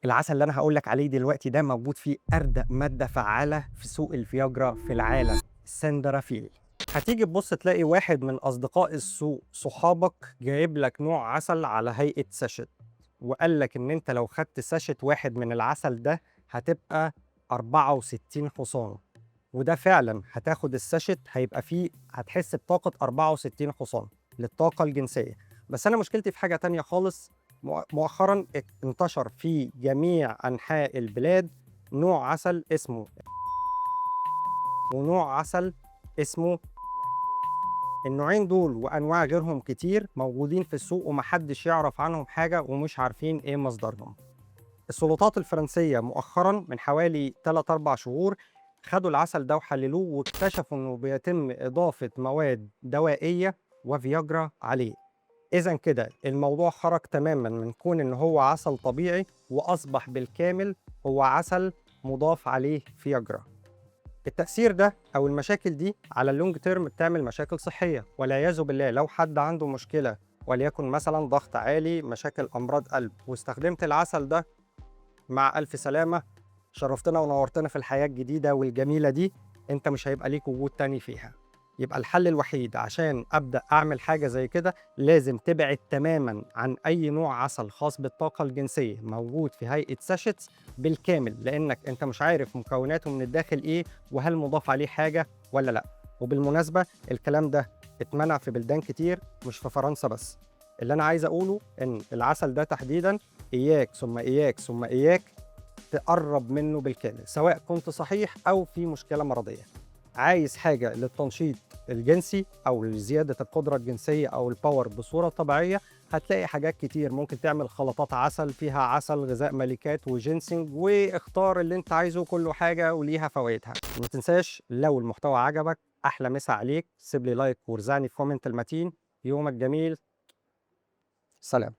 العسل اللي أنا هاقول لك عليه دلوقتي ده موجود فيه أردأ مادة فعّالة في سوق الفياجرا في العالم، السندرافيل. هتيجي تبُص تلاقي واحد من أصدقاء السوق صحابك جايب لك نوع عسل على هيئة ساشيت، وقال لك إن أنت لو خدت ساشيت واحد من العسل ده هتبقى 64 حصان، وده فعلًا هتاخد الساشيت هيبقى فيه هتحس بطاقة 64 حصان للطاقة الجنسية. بس أنا مشكلتي في حاجة تانية خالص. مؤخرًا انتشر في جميع أنحاء البلاد نوع عسل اسمه ونوع عسل اسمه النوعين دول وأنواع غيرهم كتير موجودين في السوق وما حدش يعرف عنهم حاجة ومش عارفين إيه مصدرهم. السلطات الفرنسية مؤخرًا من حوالي 3، 4 شهور خدوا العسل ده وحللوه واكتشفوا إنه بيتم إضافة مواد دوائية وفياجرا عليه. إذًا كده الموضوع خرج تمامًا من كون إن هو عسل طبيعي وأصبح بالكامل هو عسل مُضاف عليه فياجرا. التأثير ده أو المشاكل دي على الlong term بتعمل مشاكل صحية، والعياذ بالله لو حد عنده مشكلة وليكن مثلًا ضغط عالي، مشاكل أمراض قلب، واستخدمت العسل ده مع ألف سلامة، شرفتنا ونورتنا في الحياة الجديدة والجميلة دي، أنت مش هيبقى ليك وجود تاني فيها. يبقى الحل الوحيد عشان أبدأ أعمل حاجة زي كده، لازم تبعد تمامًا عن أي نوع عسل خاص بالطاقة الجنسية موجود في هيئة sachets بالكامل، لإنك أنت مش عارف مكوناته من الداخل إيه، وهل مضاف عليه حاجة والّا لأ. وبالمناسبة الكلام ده اتمنع في بلدان كتير مش في فرنسا بس. اللي أنا عايز أقوله إن العسل ده تحديدًا إياك ثم إياك ثم إياك تقرّب منّه بالكامل، سواء كنت صحيح أو في مشكلة مرضية. عايز حاجة للتنشيط الجنسي أو لزيادة القدرة الجنسية أو الpower بصورة طبيعية، هتلاقي حاجات كتير، ممكن تعمل خلطات عسل فيها عسل، غذاء ملكات وجينسينج، واختار اللي أنت عايزه، كُلّه حاجة وليها فوايدها. ما تنساش لو المحتوى عجبك، أحلى مسا عليك، سيب لي لايك وارزعني في comment المتين. يومك جميل، سلام.